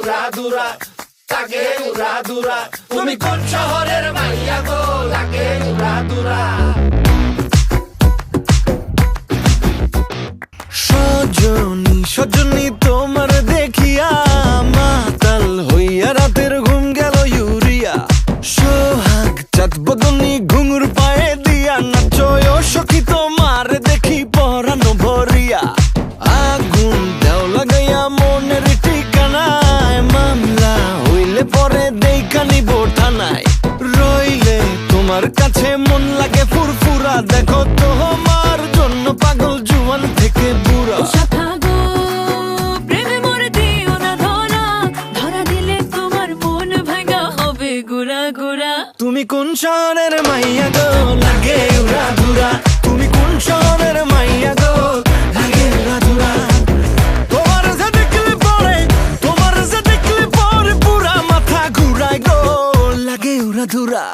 উড়াধুরা, লাগে উড়াধুরা। তুমি কোন শহরের মাইয়া গো, লাগে উড়াধুরা। সজনী সজনী তোমার দেখিয়া মাতাল হইয়া রাতের ঘুম গেল ইউরিয়া। সোহাগ চাঁদ বদনী ঘুঙুর পায়ে দিয়া নাচয় সখী তোমার দেখি পরানো ভরিয়া। আগুন দেও লাগাইয়া মনের ঠিকানায়, মামলা হইলে পরে দেইখা নিব থানায়। রইলে তোমার কাছে মন লাগে ফুরফুরা, দেখো তোমার জন্য পাগল জুয়ান থেকে বুড়া। তুমি কোন শহরের মাইয়া গো, লাগে উড়াধুরা। তুমি কোন শহরের মাইয়া গো, লাগে উড়াধুরা। তোমার যে দেখলে পরে, তোমার যে দেখলে পরে পুরা মাথা ঘুরায় গো, লাগে উড়াধুরা।